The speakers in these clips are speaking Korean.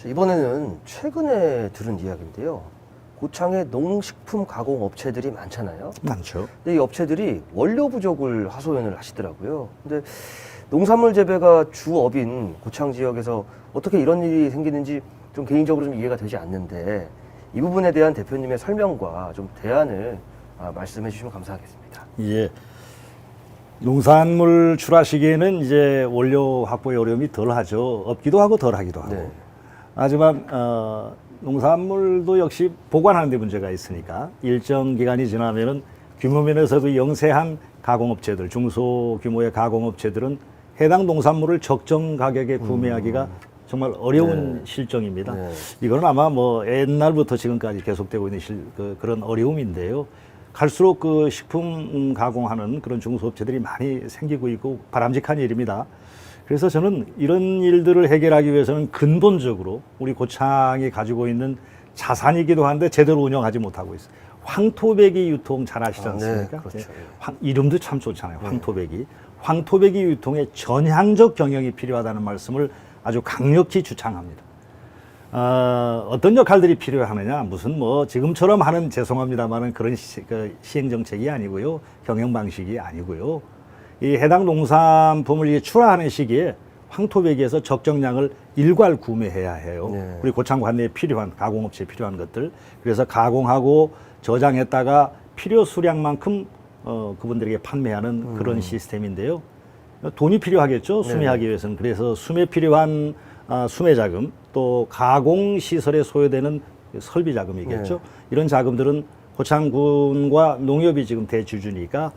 이번에는 최근에 들은 이야기인데요. 고창에 농식품 가공 업체들이 많잖아요. 많죠. 근데 이 업체들이 원료 부족을 하소연을 하시더라고요. 근데 농산물 재배가 주업인 고창 지역에서 어떻게 이런 일이 생기는지 좀 개인적으로 좀 이해가 되지 않는데 이 부분에 대한 대표님의 설명과 좀 대안을 말씀해 주시면 감사하겠습니다. 예. 농산물 출하 시기에는 이제 원료 확보의 어려움이 덜 하죠. 없기도 하고 덜 하기도 하고. 네. 하지만 농산물도 역시 보관하는 데 문제가 있으니까 일정 기간이 지나면은 규모면에서도 영세한 가공업체들, 중소규모의 가공업체들은 해당 농산물을 적정 가격에 구매하기가 정말 어려운 실정입니다. 네. 이거는 아마 뭐 옛날부터 지금까지 계속되고 있는 그런 어려움인데요. 갈수록 그 식품 가공하는 그런 중소업체들이 많이 생기고 있고 바람직한 일입니다. 그래서 저는 이런 일들을 해결하기 위해서는 근본적으로 우리 고창이 가지고 있는 자산이기도 한데 제대로 운영하지 못하고 있어요. 황토배기 유통 잘 아시지 않습니까? 네, 그렇죠. 이름도 참 좋잖아요. 황토배기. 황토배기 유통의 전향적 경영이 필요하다는 말씀을 아주 강력히 주창합니다. 어떤 역할들이 필요하느냐, 무슨 뭐 지금처럼 하는 죄송합니다만은 그런 시행 정책이 아니고요, 경영 방식이 아니고요. 이 해당 농산품을 출하하는 시기에 황토배기에서 적정량을 일괄 구매해야 해요. 네. 우리 고창 관내에 필요한 가공업체에 필요한 것들. 그래서 가공하고 저장했다가 필요 수량만큼 그분들에게 판매하는 그런 시스템인데요. 돈이 필요하겠죠, 수매하기 위해서는. 그래서 수매 필요한 수매 자금, 또 가공 시설에 소요되는 설비 자금이겠죠. 이런 자금들은 고창군과 농협이 지금 대주주니까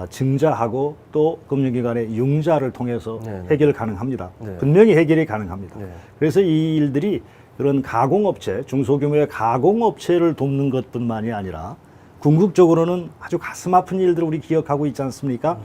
증자하고 또 금융기관의 융자를 통해서 해결 가능합니다. 분명히 해결이 가능합니다. 그래서 이 일들이 그런 가공업체, 중소규모의 가공업체를 돕는 것뿐만이 아니라 궁극적으로는 아주 가슴 아픈 일들을 우리 기억하고 있지 않습니까?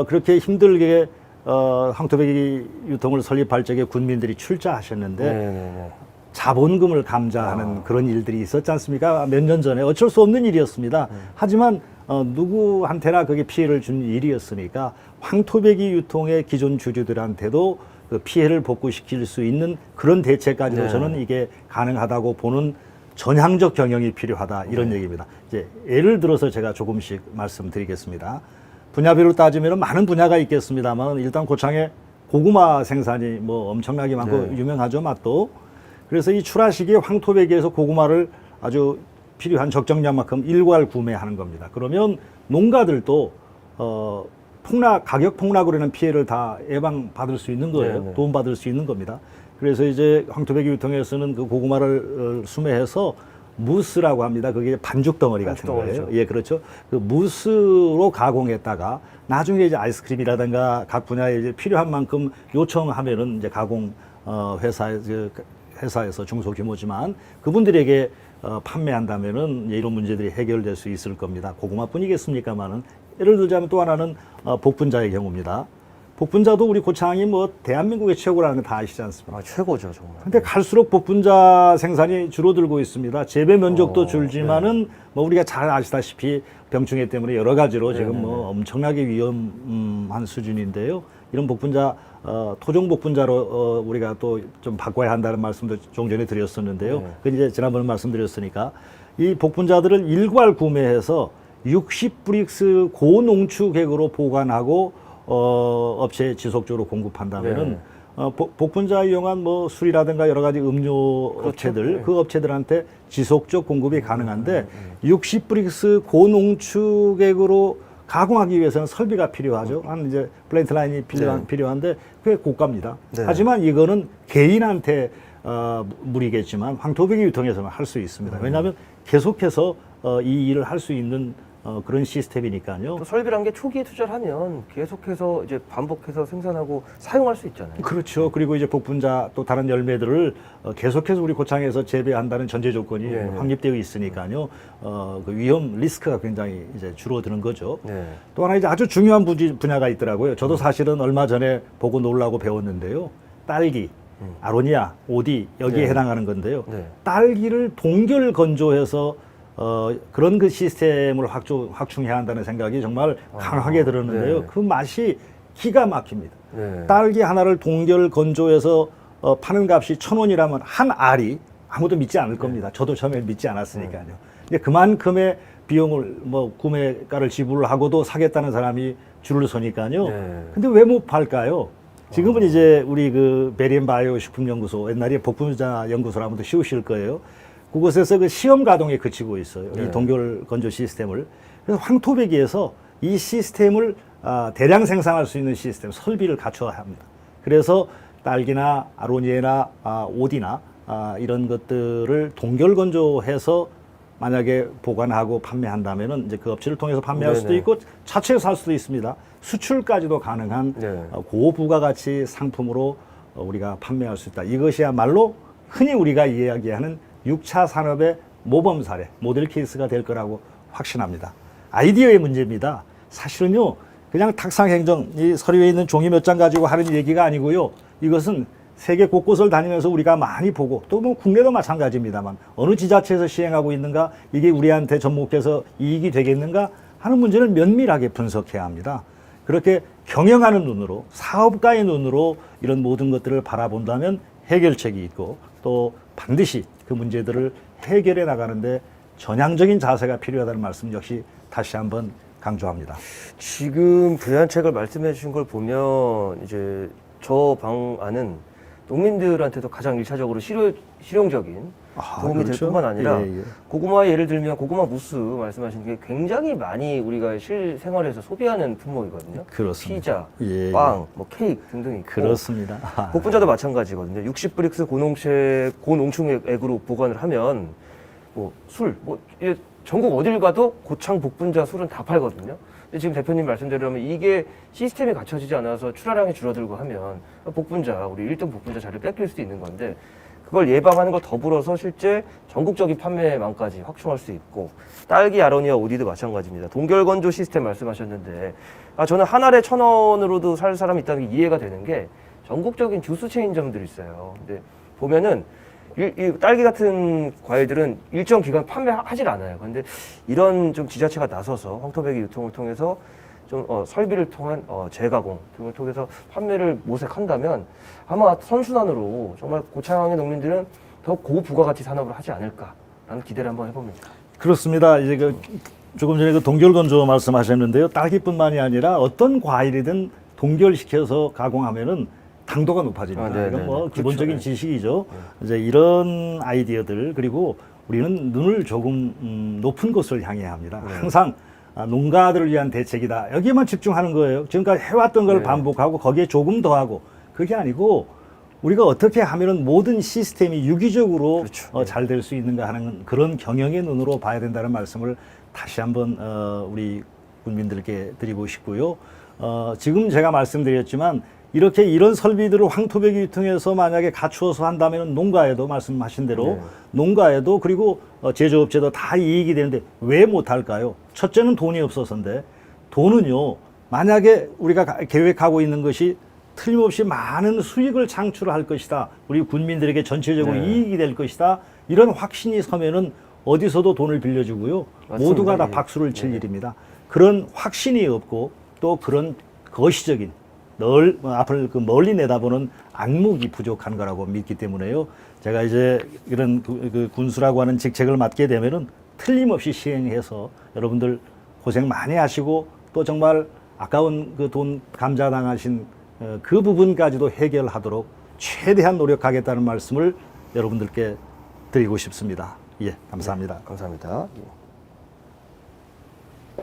그렇게 힘들게 황토배기 유통을 설립할 적에 군민들이 출자하셨는데 자본금을 감자하는 그런 일들이 있었지 않습니까? 몇 년 전에 어쩔 수 없는 일이었습니다. 하지만 누구한테나 그게 피해를 준 일이었으니까 황토배기 유통의 기존 주주들한테도 그 피해를 복구시킬 수 있는 그런 대책까지도 저는 이게 가능하다고 보는 전향적 경영이 필요하다, 이런 얘기입니다. 이제 예를 들어서 제가 조금씩 말씀드리겠습니다. 분야별로 따지면 많은 분야가 있겠습니다만 일단 고창에 고구마 생산이 뭐 엄청나게 많고 유명하죠, 맛도. 그래서 이 출하 시기에 황토배기에서 고구마를 아주 필요한 적정량만큼 일괄 구매하는 겁니다. 그러면 농가들도 가격 폭락으로 인한 피해를 다 예방받을 수 있는 거예요. 도움받을 수 있는 겁니다. 그래서 이제 황토배기 유통에서는 그 고구마를 수매해서 무스라고 합니다. 그게 반죽 덩어리 같은 거예요. 예, 그렇죠. 그 무스로 가공했다가 나중에 이제 아이스크림이라든가 각 분야에 이제 필요한 만큼 요청하면은 이제 가공 회사에서 중소규모지만 그분들에게 판매한다면은 이런 문제들이 해결될 수 있을 겁니다. 고구마뿐이겠습니까만은. 예를 들자면 또 하나는 복분자의 경우입니다. 복분자도 우리 고창이 뭐 대한민국의 최고라는 거 다 아시지 않습니까? 최고죠, 정말. 근데 갈수록 복분자 생산이 줄어들고 있습니다. 재배 면적도 줄지만은 뭐 우리가 잘 아시다시피 병충해 때문에 여러 가지로 지금 뭐 엄청나게 위험한 수준인데요. 이런 복분자 토종 복분자로 우리가 또 좀 바꿔야 한다는 말씀도 좀 전에 드렸었는데요. 그 이제 지난번에 말씀드렸으니까 이 복분자들을 일괄 구매해서 60브릭스 고농축액으로 보관하고 업체에 지속적으로 공급한다면은 복분자 이용한 뭐 술이라든가 여러 가지 음료 업체들, 그 업체들한테 지속적 공급이 가능한데 60브릭스 고농축액으로 가공하기 위해서는 설비가 필요하죠. 한 이제 플레이트 라인이 필요한데 그게 고가입니다. 하지만 이거는 개인한테 무리겠지만 황토배기 유통에서는 할 수 있습니다. 왜냐하면 계속해서 이 일을 할 수 있는 그런 시스템이니까요. 또 설비란 게 초기에 투자를 하면 계속해서 이제 반복해서 생산하고 사용할 수 있잖아요. 그렇죠. 그리고 이제 복분자 또 다른 열매들을 계속해서 우리 고창에서 재배한다는 전제 조건이 확립되어 있으니까요. 그 위험 리스크가 굉장히 이제 줄어드는 거죠. 또 하나 이제 아주 중요한 분야가 있더라고요. 저도 사실은 얼마 전에 보고 놀라고 배웠는데요. 딸기, 아로니아, 오디 여기에 해당하는 건데요. 딸기를 동결 건조해서 그런 그 시스템을 확충해야 한다는 생각이 정말 강하게 들었는데요. 그 맛이 기가 막힙니다. 딸기 하나를 동결 건조해서 파는 값이 1,000원이라면 한 알이 아무도 믿지 않을 겁니다. 저도 처음에 믿지 않았으니까요. 근데 그만큼의 비용을 뭐 구매가를 지불하고도 사겠다는 사람이 줄을 서니까요. 네. 근데 왜 못 팔까요? 지금은 이제 우리 그 베리앤바이오 식품연구소, 옛날에 복분자 연구소라면 더 쉬우실 거예요. 그곳에서 그 시험 가동에 그치고 있어요. 네. 이 동결 건조 시스템을. 그래서 황토배기에서 이 시스템을 대량 생산할 수 있는 시스템, 설비를 갖춰야 합니다. 그래서 딸기나 아로니에나 오디나 이런 것들을 동결 건조해서 만약에 보관하고 판매한다면은 이제 그 업체를 통해서 판매할 수도 네네. 있고 차체에서 살 수도 있습니다. 수출까지도 가능한 네. 고부가가치 상품으로 우리가 판매할 수 있다. 이것이야말로 흔히 우리가 이야기하는 6차 산업의 모범 사례, 모델 케이스가 될 거라고 확신합니다. 아이디어의 문제입니다. 사실은요, 그냥 탁상 행정, 이 서류에 있는 종이 몇 장 가지고 하는 얘기가 아니고요. 이것은 세계 곳곳을 다니면서 우리가 많이 보고 또 뭐 국내도 마찬가지입니다만 어느 지자체에서 시행하고 있는가, 이게 우리한테 접목해서 이익이 되겠는가 하는 문제를 면밀하게 분석해야 합니다. 그렇게 경영하는 눈으로, 사업가의 눈으로 이런 모든 것들을 바라본다면 해결책이 있고 또 반드시 그 문제들을 해결해 나가는데 전향적인 자세가 필요하다는 말씀 역시 다시 한번 강조합니다. 지금 대안책을 말씀해 주신 걸 보면 이제 저 방안은 농민들한테도 가장 일차적으로 실용적인 도움이 될 뿐만 아니라 예, 예. 고구마 예를 들면 고구마 무스 말씀하신 게 굉장히 많이 우리가 실생활에서 소비하는 품목이거든요. 그렇습니다. 피자, 예, 빵, 뭐 케이크 등등이 있고 그렇습니다. 복분자도 마찬가지거든요. 60브릭스 고농축액으로 보관을 하면 뭐 술, 뭐 이게 전국 어딜 가도 고창 복분자 술은 다 팔거든요. 근데 지금 대표님 말씀대로면 이게 시스템이 갖춰지지 않아서 출하량이 줄어들고 하면 복분자, 우리 1등 복분자 자리를 뺏길 수도 있는 건데 그걸 예방하는 걸 더불어서 실제 전국적인 판매망까지 확충할 수 있고 딸기, 아로니아, 오디도 마찬가지입니다. 동결건조 시스템 말씀하셨는데 저는 한 알에 1,000원으로도 살 사람이 있다는 게 이해가 되는 게 전국적인 주스 체인점들이 있어요. 근데 보면은 이 딸기 같은 과일들은 일정 기간 판매하질 않아요. 근데 이런 좀 지자체가 나서서 황토배기 유통을 통해서 좀 설비를 통한 재가공 등을 통해서 판매를 모색한다면 아마 선순환으로 정말 고창의 농민들은 더 고부가가치 산업을 하지 않을까라는 기대를 한번 해봅니다. 그렇습니다. 이제 조금 전에 동결건조 말씀하셨는데요. 딸기뿐만이 아니라 어떤 과일이든 동결시켜서 가공하면은 당도가 높아집니다. 네, 이건 네, 뭐 네. 기본적인 그렇죠. 지식이죠. 이제 이런 아이디어들 그리고 우리는 눈을 조금 높은 곳을 향해야 합니다. 항상 농가들을 위한 대책이다. 여기에만 집중하는 거예요. 지금까지 해왔던 걸 네. 반복하고 거기에 조금 더 하고 그게 아니고 우리가 어떻게 하면은 모든 시스템이 유기적으로 그렇죠. 잘 될 수 있는가 하는 그런 경영의 눈으로 봐야 된다는 말씀을 다시 한번 우리 국민들께 드리고 싶고요. 지금 제가 말씀드렸지만 이렇게 이런 설비들을 황토배기 유통해서 만약에 갖추어서 한다면 농가에도 말씀하신 대로 네. 농가에도 그리고 제조업체도 다 이익이 되는데 왜 못할까요? 첫째는 돈이 없어서인데 돈은요 만약에 우리가 계획하고 있는 것이 틀림없이 많은 수익을 창출할 것이다. 우리 국민들에게 전체적으로 네. 이익이 될 것이다. 이런 확신이 서면은 어디서도 돈을 빌려주고요. 맞습니다. 모두가 다 예. 박수를 칠 네. 일입니다. 그런 확신이 없고 또 그런 거시적인 앞을 멀리 내다보는 안목이 부족한 거라고 믿기 때문에요. 제가 이제 이런 그 군수라고 하는 직책을 맡게 되면은 틀림없이 시행해서 여러분들 고생 많이 하시고 또 정말 아까운 그 돈 감자당하신 그 부분까지도 해결하도록 최대한 노력하겠다는 말씀을 여러분들께 드리고 싶습니다. 예, 감사합니다. 감사합니다. 예.